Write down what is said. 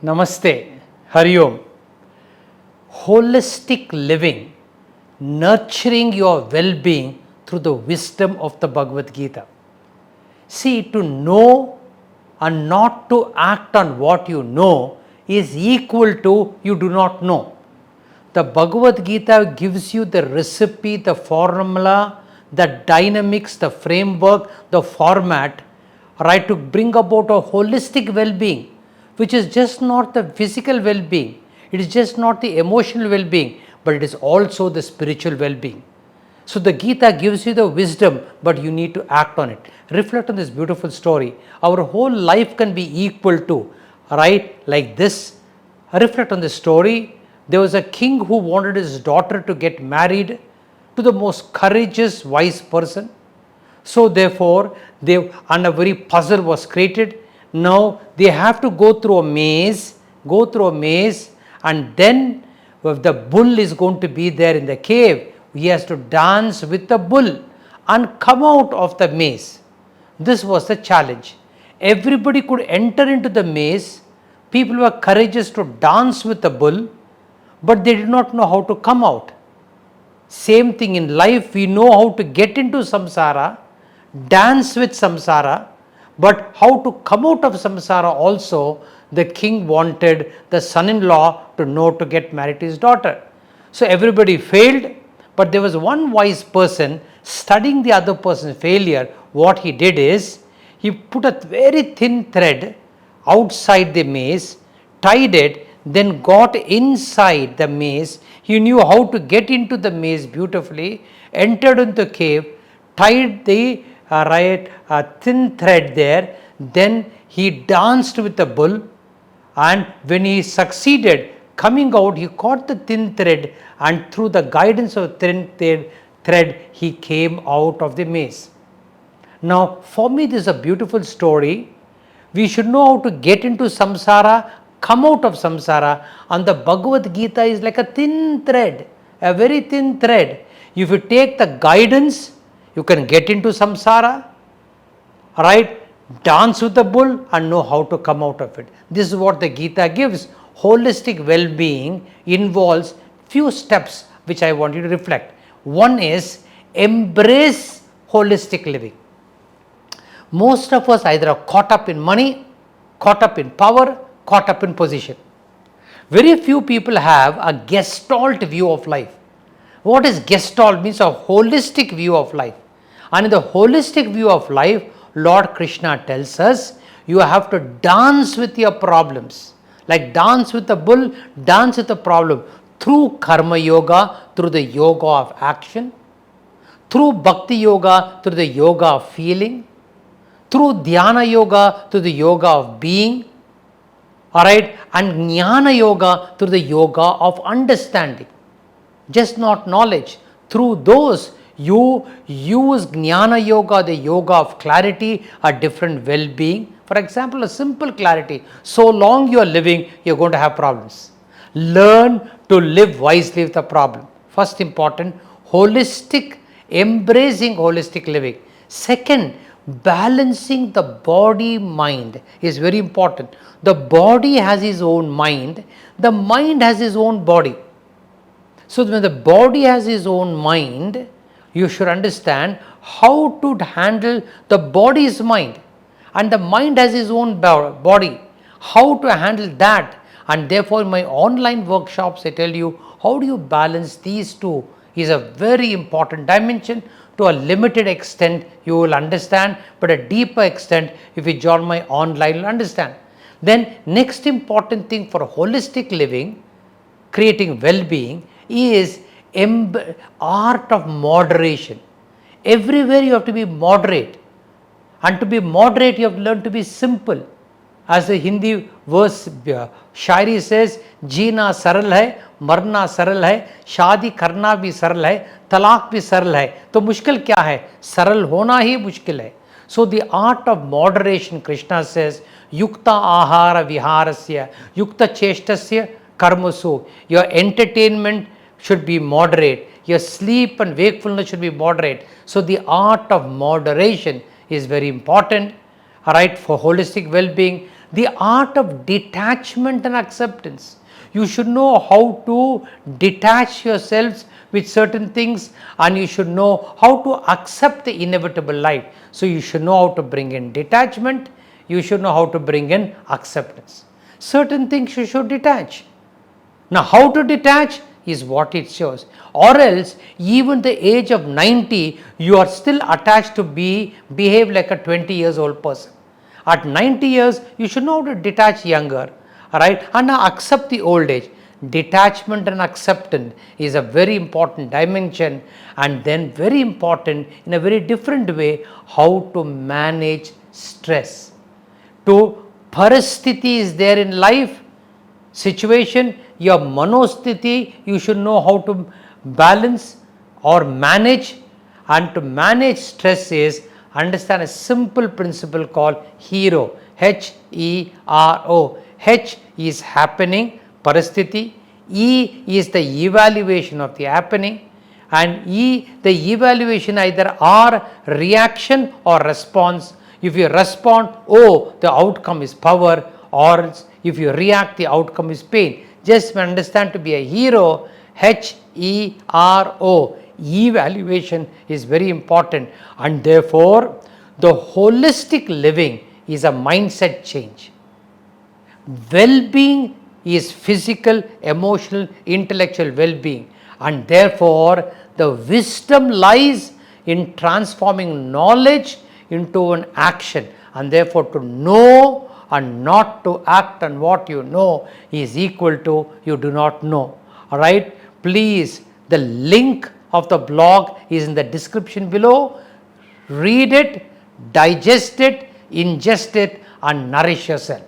Namaste, Hari Om. Holistic living, nurturing your well-being through the wisdom of the Bhagavad Gita. See, to know and not to act on what you know is equal to you do not know. The Bhagavad Gita gives you the recipe, the formula, the dynamics, the framework, the format, right, to bring about a holistic well-being, which is just not the physical well-being, it is just not the emotional well-being, but it is also the spiritual well-being. So the Gita gives you the wisdom, but you need to act on it. Reflect on this beautiful story. Our whole life can be equal to, right, like this. Reflect on this story. There was a king who wanted his daughter to get married to the most courageous, wise person. So therefore, a very puzzle was created. Now they have to go through a maze, and then if the bull is going to be there in the cave, he has to dance with the bull and come out of the maze. This was the challenge. Everybody could enter into the maze. People were courageous to dance with the bull, but they did not know how to come out. Same thing in life, we know how to get into samsara, dance with samsara, but how to come out of samsara also, the king wanted the son-in-law to know to get married to his daughter. So everybody failed, but there was one wise person studying the other person's failure. What he did is, he put a very thin thread outside the maze, tied it, then got inside the maze. He knew how to get into the maze beautifully, entered into the cave, tied the thin thread there, then he danced with the bull, and when he succeeded coming out, he caught the thin thread, and through the guidance of the thin thread, he came out of the maze. Now, for me, this is a beautiful story. We should know how to get into samsara, come out of samsara, and the Bhagavad Gita is like a thin thread, a very thin thread. If you take the guidance, you can get into samsara, right? Dance with the bull and know how to come out of it. This is what the Gita gives. Holistic well-being involves few steps which I want you to reflect. One is embrace holistic living. Most of us either are caught up in money, caught up in power, caught up in position. Very few people have a gestalt view of life. What is gestalt? Means a holistic view of life. And in the holistic view of life, Lord Krishna tells us, you have to dance with your problems. Like dance with the bull, dance with the problem. Through karma yoga, through the yoga of action. Through bhakti yoga, through the yoga of feeling. Through dhyana yoga, through the yoga of being. Alright, and jnana yoga, through the yoga of understanding. Just not knowledge. Through those, you use jnana yoga, the yoga of clarity, a different well-being. For example, a simple clarity. So long you are living, you are going to have problems. Learn to live wisely with the problem. First important, holistic, embracing holistic living. Second, balancing the body-mind is very important. The body has its own mind, the mind has its own body. So when the body has its own mind, you should understand how to handle the body's mind, and the mind has its own body, how to handle that. And therefore in my online workshops I tell you, how do you balance these two is a very important dimension. To a limited extent you will understand, but a deeper extent if you join my online you will understand. Then next important thing for holistic living, creating well-being, is art of moderation. Everywhere you have to be moderate, and to be moderate you have to learn to be simple. As the Hindi verse Shayari says, जीना सरल है, मरना सरल है, शादी करना भी सरल है, तलाक भी सरल है, तो मुश्किल क्या है? सरल होना ही मुश्किल है. So the art of moderation, Krishna says, yukta ahara viharasya, yukta cheshtasya karmasu. Your entertainment should be moderate, your sleep and wakefulness should be moderate. So the art of moderation is very important, right, for holistic well-being. the art of detachment and acceptance. You should know how to detach yourselves with certain things, and you should know how to accept the inevitable life. So you should know how to bring in detachment, you should know how to bring in acceptance. Certain things you should detach. Now how to detach is what it shows, or else even the age of 90 you are still attached to behave like a 20 years old person. At 90 years you should know how to detach younger, right, and now accept the old age. Detachment and acceptance is a very important dimension, and then very important in a very different way how to manage stress. To parasthiti is there in life, situation, your manosthiti, you should know how to balance or manage. And to manage stress is understand a simple principle called HERO, HERO. H is happening, parasthiti, E is the evaluation of the happening, and E the evaluation either R reaction or response. If you respond, O the outcome is power, or if you react the outcome is pain. Just understand to be a hero, HERO, evaluation is very important, and therefore the holistic living is a mindset change. Well-being is physical, emotional, intellectual well-being, and therefore the wisdom lies in transforming knowledge into an action, and therefore to know and not to act on what you know is equal to you do not know. All right, please, the link of the blog is in the description below. Read it, digest it, ingest it, and nourish yourself.